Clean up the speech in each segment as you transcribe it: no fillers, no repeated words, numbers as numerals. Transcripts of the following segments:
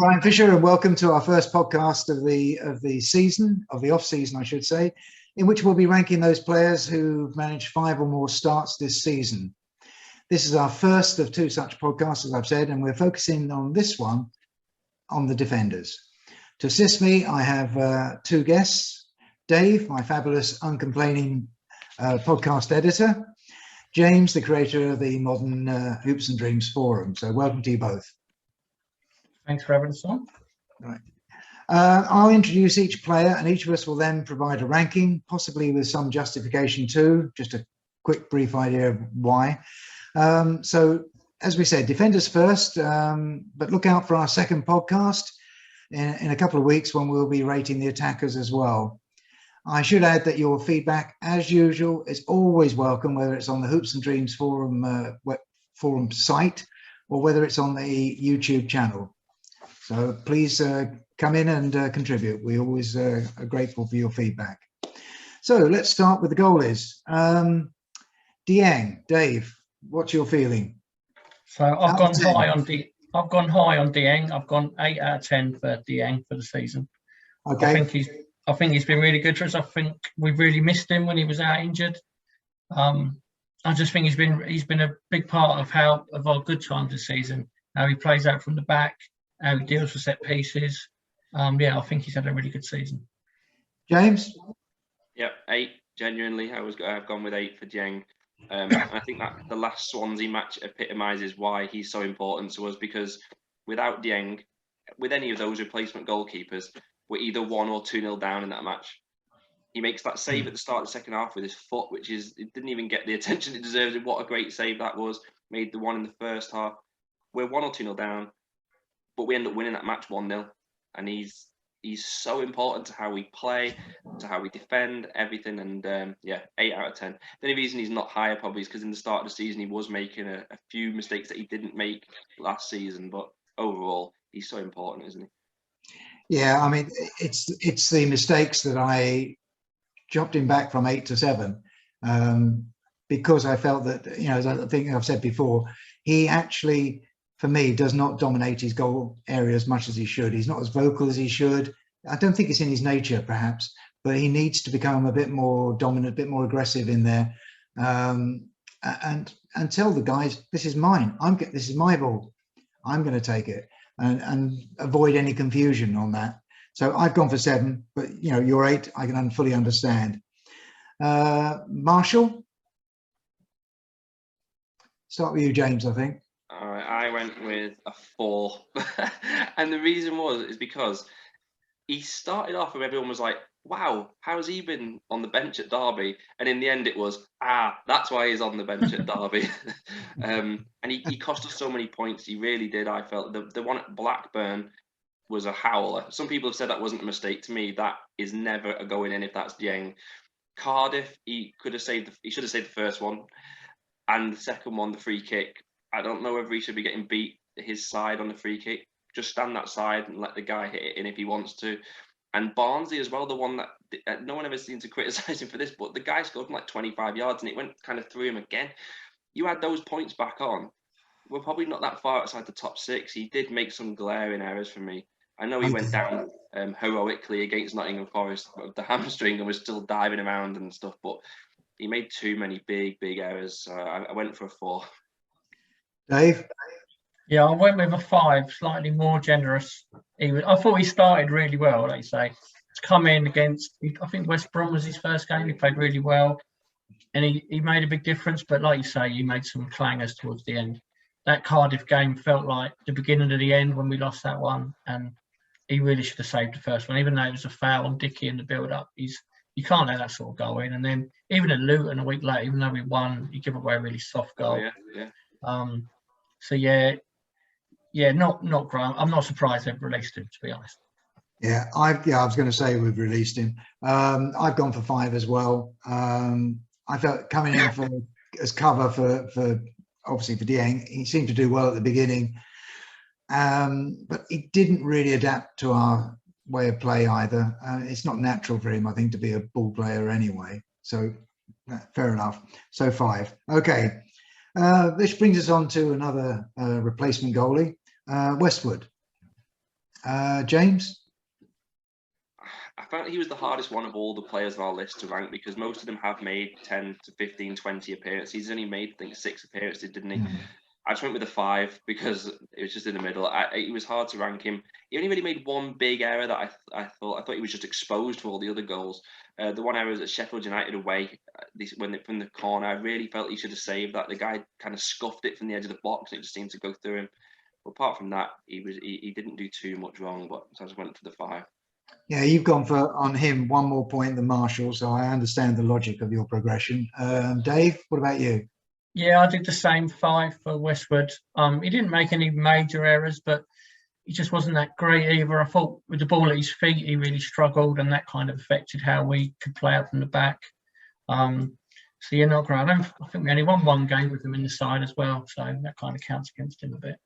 Brian Fisher, and welcome to our first podcast of the season, of the off season, I should say, in which we'll be ranking those players who've managed 5 or more starts this season. This is our first of 2 such podcasts, as I've said, and we're focusing on this one on the defenders. To assist me, I have 2 guests: Dave, my fabulous, uncomplaining podcast editor; James, the creator of the modern Hoops and Dreams forum. So welcome to you both. Thanks for having us on. Right. I'll introduce each player, and each of us will then provide a ranking, possibly with some justification too, just a quick brief idea of why. So as we said, defenders first, but look out for our second podcast in a couple of weeks when we'll be rating the attackers as well. I should add that your feedback, as usual, is always welcome, whether it's on the Hoops and Dreams forum forum site or whether it's on the YouTube channel. So please come in and contribute. We always are grateful for your feedback. So let's start with the goalies. Dieng, Dave, what's your feeling? So I've gone high on Dieng. I've gone 8 out of 10 for Dieng for the season. Okay. I think he's been really good for us. I think we've really missed him when he was out injured. I just think he's been a big part of our good times this season. How he plays out from the back, how he deals with set pieces. I think he's had a really good season. James? Yep, 8. Genuinely, I've gone with 8 for Dieng. I think that the last Swansea match epitomises why he's so important to us, because without Dieng, with any of those replacement goalkeepers, we're either 1 or 2-0 down in that match. He makes that save at the start of the second half with his foot, it didn't even get the attention it deserves. What a great save that was. Made the one in the first half. We're 1 or 2-0 down, but we end up winning that match 1-0. And he's so important to how we play, to how we defend, everything. And 8 out of 10. The only reason he's not higher probably is because in the start of the season he was making a few mistakes that he didn't make last season. But overall, he's so important, isn't he? Yeah, I mean, it's the mistakes that I dropped him back from 8 to 7, because I felt that, as I think I've said before, he actually, for me, does not dominate his goal area as much as he should. He's not as vocal as he should. I don't think it's in his nature, perhaps, but he needs to become a bit more dominant, a bit more aggressive in there, and tell the guys, this is mine. This is my ball. I'm going to take it, and avoid any confusion on that. So I've gone for 7, but you're 8. I can fully understand. Marshall, start with you, James. I think. All right, I went with a 4, and the reason is because he started off and everyone was like, "Wow, how's he been on the bench at Derby?" And in the end, it was, that's why he's on the bench at Derby. And he cost us so many points. He really did. I felt the one at Blackburn was a howler. Some people have said that wasn't a mistake. To me, that is never a going in if that's Dieng. Cardiff, he should have saved the first one, and the second one, the free kick. I don't know whether he should be getting beat his side on the free kick. Just stand that side and let the guy hit it in if he wants to. And Barnsley as well, the one that no one ever seems to criticise him for this, but the guy scored from like 25 yards and it went kind of through him again. You add those points back on, we're probably not that far outside the top 6. He did make some glaring errors for me. I know he went down heroically against Nottingham Forest with the hamstring and was still diving around and stuff, but he made too many big errors. So I went for a 4. Dave? Yeah, I went with a 5, slightly more generous. I thought he started really well, like you say. To come in against, I think West Brom was his first game. He played really well, and he made a big difference. But like you say, he made some clangers towards the end. That Cardiff game felt like the beginning of the end when we lost that one, and he really should have saved the first one, even though it was a foul on Dickie in the build-up. You can't let that sort of go in. And then even at Luton a week later, even though we won, you give away a really soft goal. Not great. I'm not surprised they've released him, to be honest. I was going to say we've released him. I've gone for 5 as well. I felt coming in as cover for obviously for Dieng, he seemed to do well at the beginning, but he didn't really adapt to our way of play either. It's not natural for him, I think, to be a ball player anyway. So fair enough. So 5. Okay. This brings us on to another replacement goalie, Westwood. James? I found he was the hardest one of all the players on our list to rank because most of them have made 10 to 15, 20 appearances. He's only made, I think, 6 appearances, didn't he? Mm. I just went with a 5 because it was just in the middle. It was hard to rank him. He only really made one big error that I thought he was just exposed for all the other goals. The one error was at Sheffield United away, from the corner. I really felt he should have saved that. The guy kind of scuffed it from the edge of the box and it just seemed to go through him. But apart from that, he didn't do too much wrong. But so I just went for the 5. Yeah, you've gone for on him 1 more point than Marshall, so I understand the logic of your progression. Dave, what about you? Yeah, I did the same 5 for Westwood. He didn't make any major errors, but he just wasn't that great either. I thought with the ball at his feet, he really struggled, and that kind of affected how we could play out from the back. So yeah, not great. I think we only won 1 game with him in the side as well, so that kind of counts against him a bit.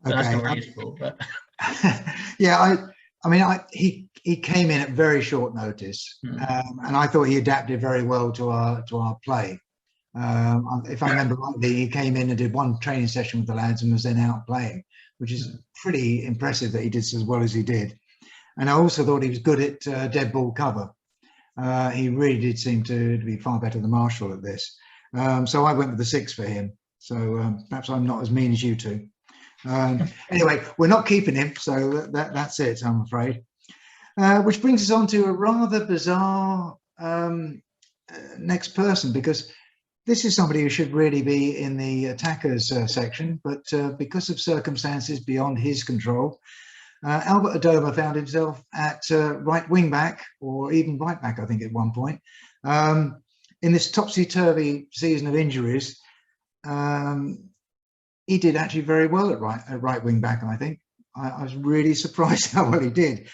But Okay. that's not really his fault. But yeah, he came in at very short notice, and I thought he adapted very well to our play. If I remember rightly, he came in and did 1 training session with the lads and was then out playing, which is pretty impressive that he did as well as he did. And I also thought he was good at dead ball cover. He really did seem to be far better than Marshall at this. So I went with the 6 for him. So perhaps I'm not as mean as you two. Anyway, we're not keeping him, so that's it, I'm afraid. Which brings us on to a rather bizarre next person, because this is somebody who should really be in the attackers section, but because of circumstances beyond his control, Albert Adomah found himself at right wing back, or even right back, I think, at one point. In this topsy-turvy season of injuries, he did actually very well at right wing back, I think. I was really surprised how well he did.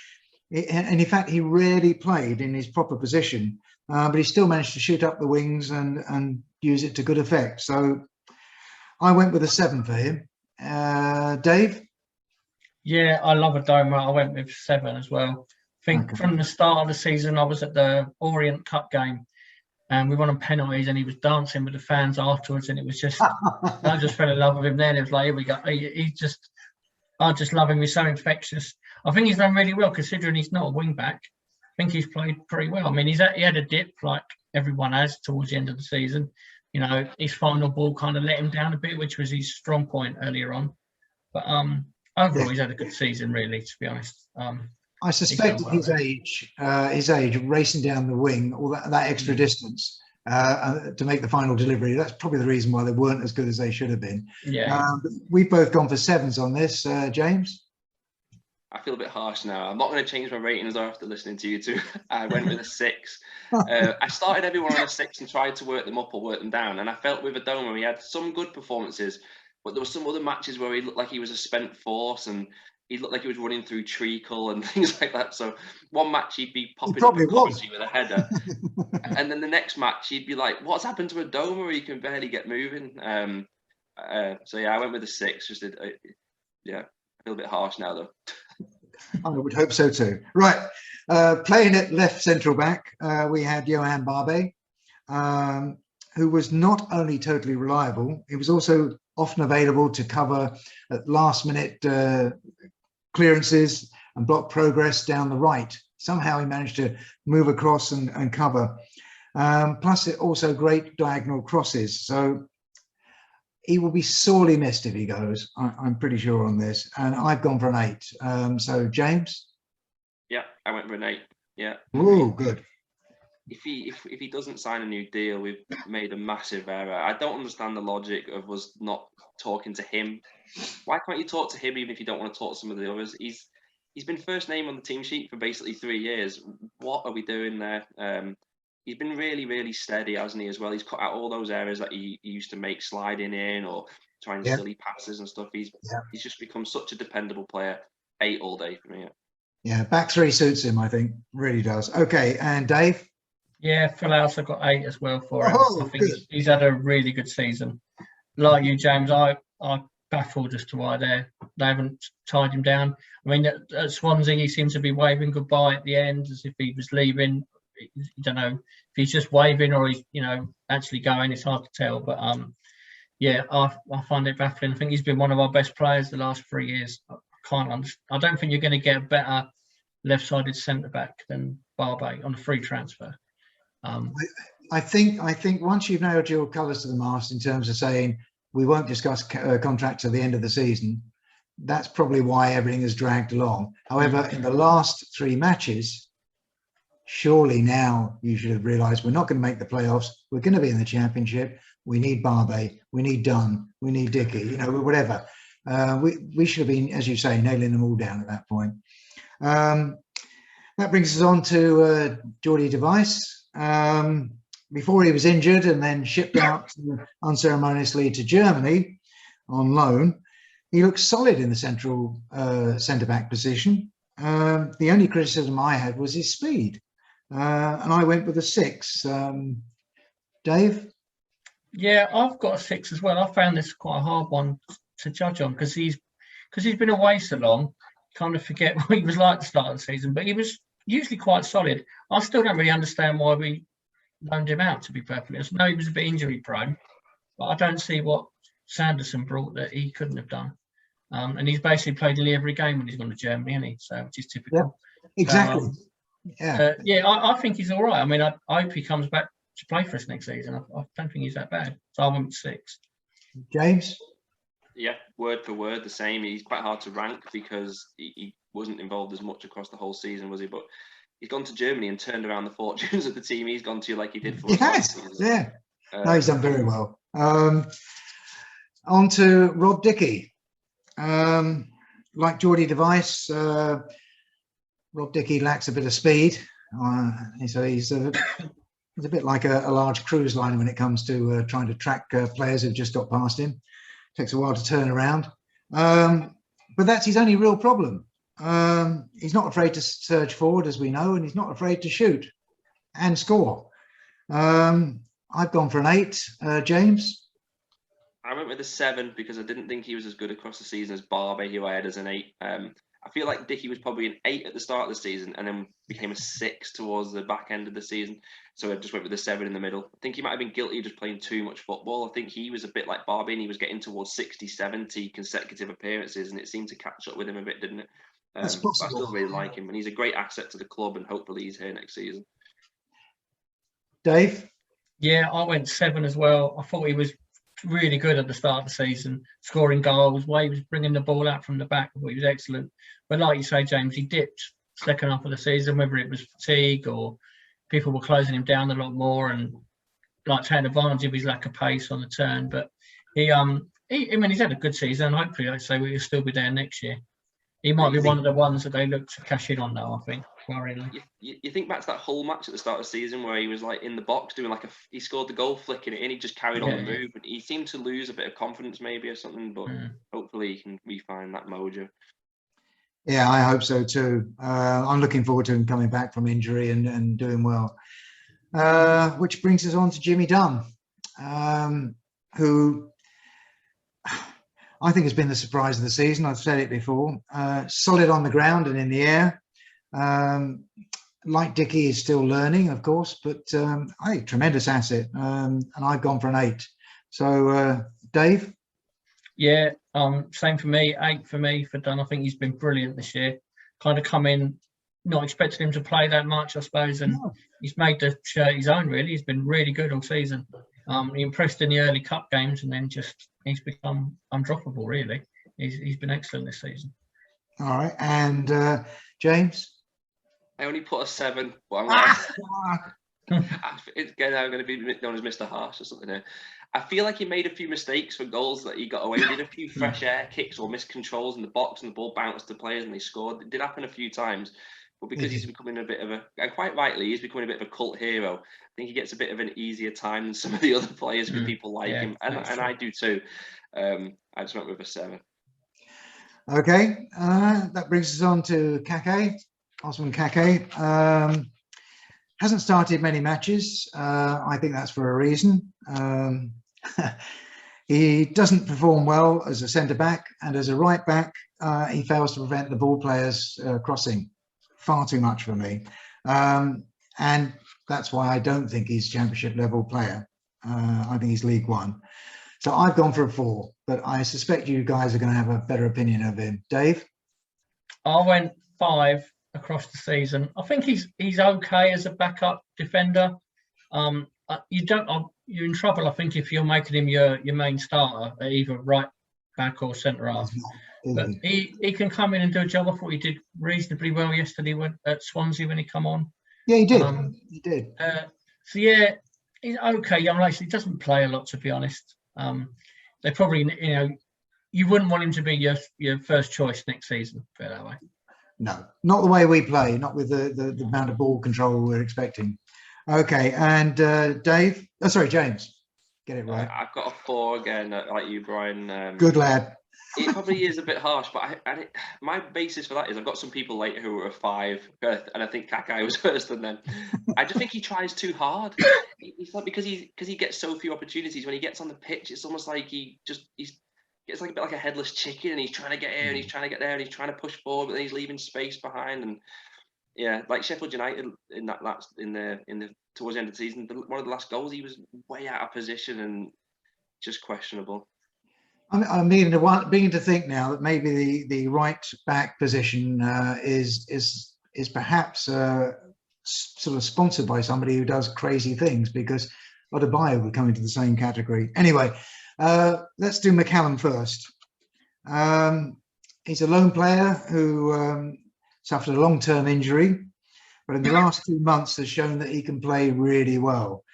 And in fact, he rarely played in his proper position, but he still managed to shoot up the wings and use it to good effect. So I went with a 7 for him. Dave? yeah, I love Adomah. I went with 7 as well. I think from the start of the season, I was at the Orient Cup game and we won on penalties and he was dancing with the fans afterwards, and it was just, I just fell in love with him then. It was like, here we go. I just love him. He's so infectious. I think he's done really well considering he's not a wing back. I think he's played pretty well. I mean, he had a dip like everyone has towards the end of the season. You know, his final ball kind of let him down a bit, which was his strong point earlier on. But overall, he's had a good season, really, to be honest. I suspect at his age, racing down the wing, all that extra distance to make the final delivery, that's probably the reason why they weren't as good as they should have been. Yeah. We've both gone for 7s on this. James? I feel a bit harsh now. I'm not going to change my ratings after listening to you two. I went with a 6. I started everyone on a 6 and tried to work them up or work them down. And I felt with Adomah, he had some good performances, but there were some other matches where he looked like he was a spent force and he looked like he was running through treacle and things like that. So one match he'd be popping up with a header. And then the next match he'd be like, what's happened to Adomah? He can barely get moving. So yeah, I went with a 6. I feel a bit harsh now though. I would hope so too. Right, playing at left central back, we had Yoann Barbet, who was not only totally reliable, he was also often available to cover at last minute clearances and block progress down the right. Somehow he managed to move across and cover. Plus it also great diagonal crosses. So he will be sorely missed if he goes. I'm pretty sure on this. And I've gone for an 8. So James? Yeah, I went for an 8. Yeah. Oh, good. If he doesn't sign a new deal, we've made a massive error. I don't understand the logic of us not talking to him. Why can't you talk to him even if you don't want to talk to some of the others? He's been first name on the team sheet for basically 3 years. What are we doing there? He's been really, really steady, hasn't he, as well? He's cut out all those errors that he used to make sliding in or trying silly passes and stuff. He's just become such a dependable player. 8 all day for me. Yeah, back 3 suits him, I think. Really does. Okay, and Dave? Yeah, Phil House, I got 8 as well for him. Oh, I think he's had a really good season. Like you, James, I baffled as to why they haven't tied him down. I mean, at Swansea, he seemed to be waving goodbye at the end as if he was leaving. You don't know if he's just waving or he's, actually going. It's hard to tell. But I find it baffling. I think he's been one of our best players the last 3 years. I I don't think you're going to get a better left-sided centre-back than Barbet on a free transfer. I think once you've nailed your colours to the mast in terms of saying we won't discuss contract to the end of the season, that's probably why everything has dragged along. However, in the last 3 matches, surely now you should have realised we're not going to make the playoffs. We're going to be in the Championship. We need Barbet. We need Dunne. We need Dickie. Whatever. We should have been, as you say, nailing them all down at that point. That brings us on to Geordie De Wijs. Before he was injured and then shipped out unceremoniously to Germany on loan, he looked solid in the central centre-back position. The only criticism I had was his speed. And I went with a 6. Dave? Yeah, I've got a 6 as well. I found this quite a hard one to judge on because he's been away so long. Kind of forget what he was like at the start of the season, but he was usually quite solid. I still don't really understand why we loaned him out, to be perfectly honest. I know he was a bit injury prone, but I don't see what Sanderson brought that he couldn't have done. And he's basically played nearly every game when he's gone to Germany, hasn't he? So, which is typical. Yeah, exactly. I think he's all right. I mean, I hope he comes back to play for us next season. I don't think he's that bad. So I went with 6. James? Yeah, word for word the same. He's quite hard to rank because he wasn't involved as much across the whole season, was he? But he's gone to Germany and turned around the fortunes of the team he's gone to, like he did for us last season. Yeah. No, he's done very well. On to Rob Dickie. Like Geordie De Wijs, Rob Dickie lacks a bit of speed. So he's a bit like a large cruise liner when it comes to trying to track players who've just got past him. Takes a while to turn around. But that's his only real problem. He's not afraid to surge forward, as we know, and he's not afraid to shoot and score. I've gone for an 8. James? I went with a 7 because I didn't think he was as good across the season as Barbet, who I had as an 8. I feel like Dickie was probably an 8 at the start of the season and then became a 6 towards the back end of the season. So I just went with a 7 in the middle. I think he might have been guilty of just playing too much football. I think he was a bit like Barbet and he was getting towards 60, 70 consecutive appearances and it seemed to catch up with him a bit, didn't it? That's but possible. I still really like him and he's a great asset to the club and hopefully he's here next season. Dave? Yeah, I went 7 as well. I thought he was really good at the start of the season, scoring goals, way he was bringing the ball out from the back. I thought he was excellent. But like you say, James, he dipped second half of the season, whether it was fatigue or people were closing him down a lot more and like taking advantage of his lack of pace on the turn. But he's had a good season. And hopefully, like I say, we'll still be there next year. He might be one of the ones that they look to cash in on now, I think. You think back to that Hull match at the start of the season where he was like in the box doing he scored the goal, flicking it in, he just carried on the move. And he seemed to lose a bit of confidence maybe or something, but hopefully he can refine that mojo. Yeah, I hope so too. I'm looking forward to him coming back from injury and doing well. Which brings us on to Jimmy Dunne, who I think has been the surprise of the season. I've said it before. Solid on the ground and in the air. Like Dickie is still learning, of course, but I think tremendous asset. And I've gone for an 8. So, Dave? Yeah, same for me. 8 for me for Dunne. I think he's been brilliant this year. Kind of come in, not expecting him to play that much, I suppose, and he's made the shirt his own, really. He's been really good all season. He impressed in the early cup games and then he's become undroppable, really. He's been excellent this season. All right. And James? I only put a 7, but I'm going to be known as Mr. Harsh or something here. I feel like he made a few mistakes for goals that he got away with. He did a few fresh air kicks or missed controls in the box and the ball bounced to players and they scored. It did happen a few times. But because he's becoming a bit of and quite rightly, he's becoming a bit of a cult hero. I think he gets a bit of an easier time than some of the other players because people like him. And I do too. I just went with a 7. Okay. That brings us on to Kakay. Osman Kakay. Hasn't started many matches. I think that's for a reason. He doesn't perform well as a centre-back, and as a right-back, he fails to prevent the ball players crossing. Far too much for me. And that's why I don't think he's championship-level player. I think he's League One. So I've gone for a 4, but I suspect you guys are going to have a better opinion of him. Dave? I went 5 across the season. I think he's okay as a backup defender. You're in trouble, I think, if you're making him your main starter at either right back or centre half. But he can come in and do a job. I thought he did reasonably well yesterday at Swansea when he come on. Yeah, he did. He did. So yeah, he's okay. Young Lace, he doesn't play a lot, to be honest. They probably, you wouldn't want him to be your first choice next season, put it that way. No, not the way we play, not with the amount of ball control we're expecting. Okay, and Dave, James, get it right. I've got a 4 again, like you, Brian. Good lad. It probably is a bit harsh, but my basis for that is I've got some people later who are a 5, and I think Kakay was worse than them. I just think he tries too hard. It's like because he gets so few opportunities. When he gets on the pitch, it's almost like it's like a bit like a headless chicken, and he's trying to get here and he's trying to get there and he's trying to push forward, but then he's leaving space behind. And yeah, like Sheffield United in the towards the end of the season, one of the last goals, he was way out of position and just questionable. I'm beginning to think now that maybe the right back position is perhaps sort of sponsored by somebody who does crazy things, because Odubajo would come into the same category. Anyway, let's do McCallum first. He's a lone player who suffered a long-term injury, but in the last 2 months has shown that he can play really well.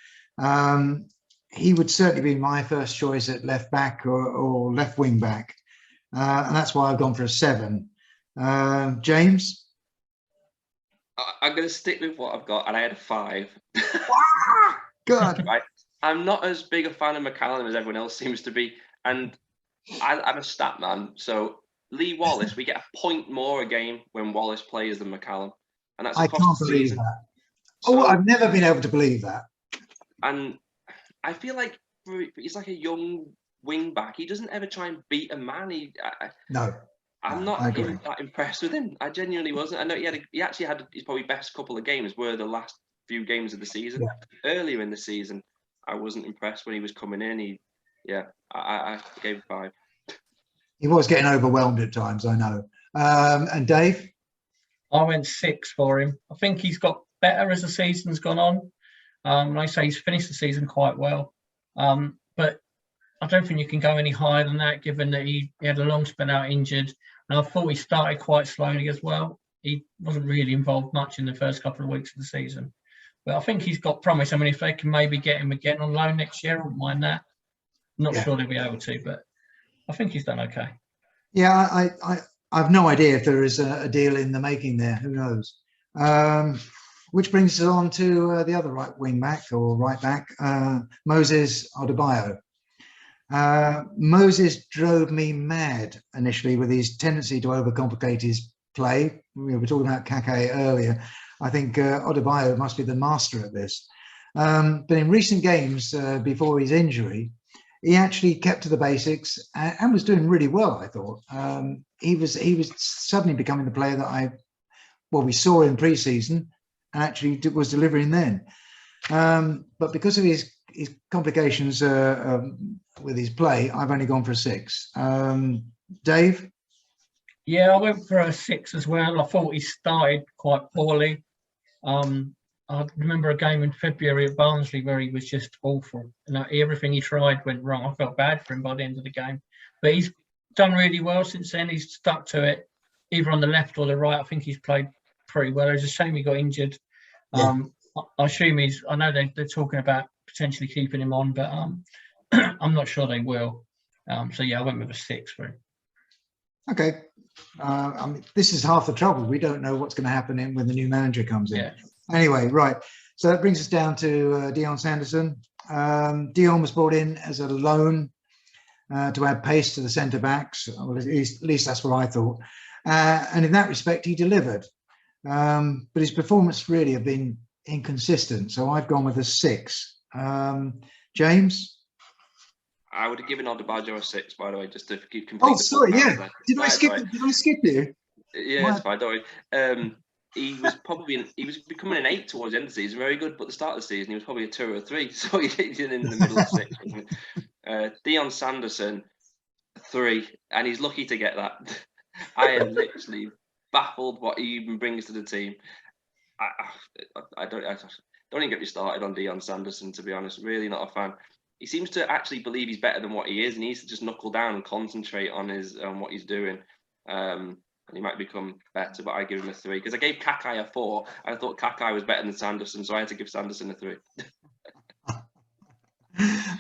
He would certainly be my first choice at left back or left wing back. And that's why I've gone for a 7. James? I'm going to stick with what I've got, and I had a 5. Good. Right. I'm not as big a fan of McCallum as everyone else seems to be. And I'm a stat man. So Lee Wallace, we get a point more a game when Wallace plays than McCallum. And that's I can't believe that. So, I've never been able to believe that. And I feel like he's like a young wing back. He doesn't ever try and beat a man. I'm not that impressed with him. I genuinely wasn't. I know he actually had his probably best couple of games were the last few games of the season. Yeah. Earlier in the season, I wasn't impressed when he was coming in. I gave him 5. He was getting overwhelmed at times, I know. And Dave? I went 6 for him. I think he's got better as the season's gone on. Like I say, he's finished the season quite well. But I don't think you can go any higher than that, given that he had a long spell out injured. And I thought he started quite slowly as well. He wasn't really involved much in the first couple of weeks of the season. But I think he's got promise. I mean, if they can maybe get him again on loan next year, I wouldn't mind that. Not sure they'll be able to, but I think he's done okay. Yeah, I've no idea if there is a deal in the making there. Who knows? Which brings us on to the other right wing back or right back, Moses Odubajo. Moses drove me mad initially with his tendency to overcomplicate his play. We were talking about Kakay earlier. I think Odubajo must be the master at this. But in recent games before his injury, he actually kept to the basics and was doing really well, I thought. He was suddenly becoming the player that we saw in pre-season and actually was delivering then. But because of his complications with his play, I've only gone for a 6. Dave? Yeah, I went for a 6 as well. I thought he started quite poorly. I remember a game in February at Barnsley where he was just awful. Everything he tried went wrong. I felt bad for him by the end of the game. But he's done really well since then. He's stuck to it, either on the left or the right. I think he's played pretty well. It's a shame he got injured. Yeah. I assume I know they're talking about potentially keeping him on, but I'm not sure they will. So yeah, I went with a 6 for him. Okay. I mean, this is half the trouble. We don't know what's going to happen when the new manager comes in. Yeah. Anyway, right. So that brings us down to Dion Sanderson. Dion was brought in as a loan to add pace to the centre backs. Well, at least that's what I thought. And in that respect, he delivered. But his performance really have been inconsistent. So I've gone with a 6. James? I would have given Odubajo a 6, by the way, just to keep complete. Oh, sorry, yeah. Did I skip you? Yeah, it's fine, don't worry. He was becoming an 8 towards the end of the season, very good, but the start of the season he was probably a 2 or a 3, so he's in the middle of 6. Dion Sanderson, 3, and he's lucky to get that. I am literally baffled what he even brings to the team. I don't even get me started on Dion Sanderson, to be honest. Really not a fan. He seems to actually believe he's better than what he is, and he needs to just knuckle down and concentrate on what he's doing. And he might become better, but I give him a 3 because I gave Kakay a 4. I thought Kakay was better than Sanderson, so I had to give Sanderson a 3.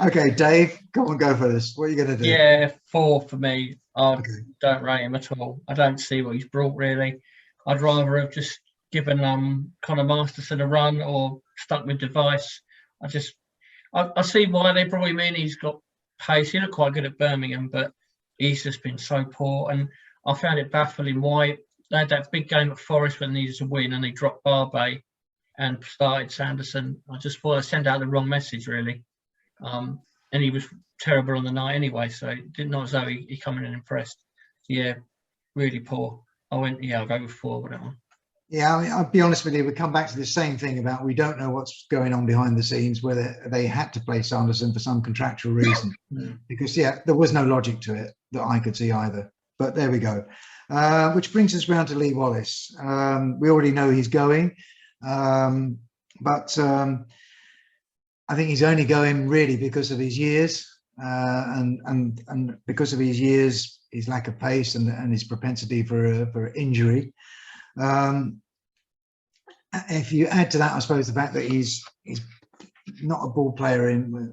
Okay, Dave, go for this. What are you going to do? Yeah, 4 for me. I don't rate him at all. I don't see what he's brought really. I'd rather have just given Connor Masterson a run or stuck with De Wijs. I see why they brought him in. He's got pace. He looked quite good at Birmingham, but he's just been so poor. And I found it baffling why they had that big game at Forest when they needed to win and they dropped Barbet and started Sanderson. I just thought I sent out the wrong message, really. And he was terrible on the night anyway, so it didn't know as though he come in and impressed. Yeah, really poor. I'll go with 4 with that one. Yeah, I mean, I'll be honest with you, we come back to the same thing about we don't know what's going on behind the scenes, whether they had to play Sanderson for some contractual reason. Because, there was no logic to it that I could see either. But there we go. Which brings us round to Lee Wallace. We already know he's going. But I think he's only going really because of his years. And because of his years, his lack of pace and his propensity for injury. If you add to that, I suppose, the fact that he's not a ball player who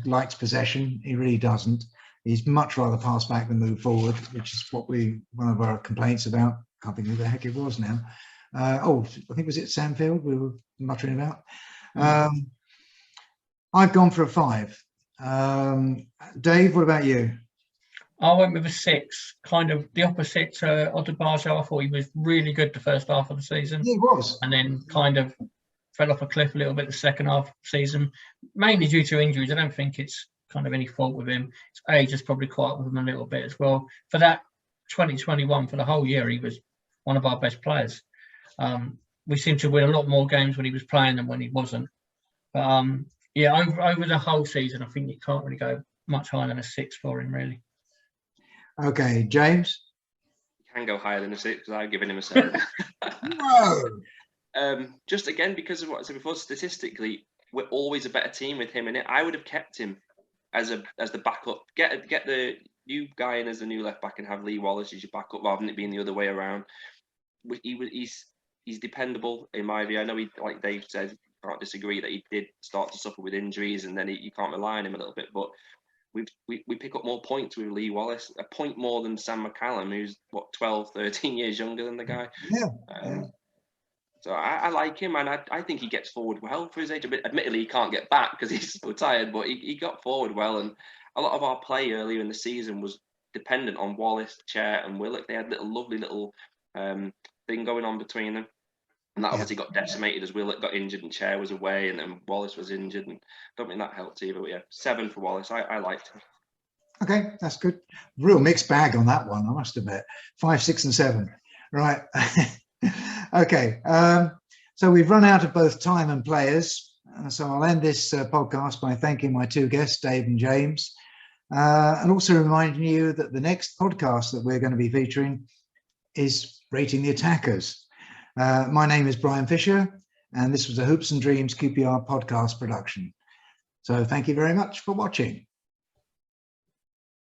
likes possession. He really doesn't. He's much rather pass back than move forward, which is one of our complaints about. Can't think who the heck it was now. I think was it Samfield we were muttering about. I've gone for a 5. Dave, what about you? I went with a 6, kind of the opposite to Odubajo. I thought he was really good the first half of the season. He was. And then kind of fell off a cliff a little bit the second half of the season, mainly due to injuries. I don't think it's kind of any fault with him. His age has probably caught up with him a little bit as well. For that 2021, for the whole year, he was one of our best players. We seemed to win a lot more games when he was playing than when he wasn't. But over the whole season, I think you can't really go much higher than a 6 for him, really. Okay, James? You can go higher than a 6 because I've given him a 7. No! Just again, because of what I said before, statistically, we're always a better team with him in it. I would have kept him as the backup. Get the new guy in as the new left back and have Lee Wallace as your backup rather than it being the other way around. He's dependable in my view. I know he, like Dave said, can't disagree that he did start to suffer with injuries and then you can't rely on him a little bit, but we pick up more points with Lee Wallace, a point more than Sam McCallum, who's 12, 13 years younger than the guy. So I like him, and I think he gets forward well for his age. Admittedly, he can't get back because he's so tired, but he got forward well, and a lot of our play earlier in the season was dependent on Wallace, Chair and Willock. They had lovely little thing going on between them. And that obviously got decimated as Willock got injured and Chair was away and then Wallace was injured. And I don't think that helped either. But 7 for Wallace. I liked him. Okay, that's good. Real mixed bag on that one, I must admit. 5, 6 and 7. Right. Okay. So we've run out of both time and players. So I'll end this podcast by thanking my 2 guests, Dave and James. And also reminding you that the next podcast that we're going to be featuring is Rating the Attackers. My name is Brian Fisher, and this was a Hoops and Dreams QPR podcast production. So thank you very much for watching.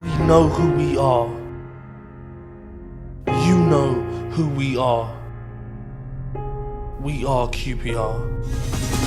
We know who we are. You know who we are. We are QPR.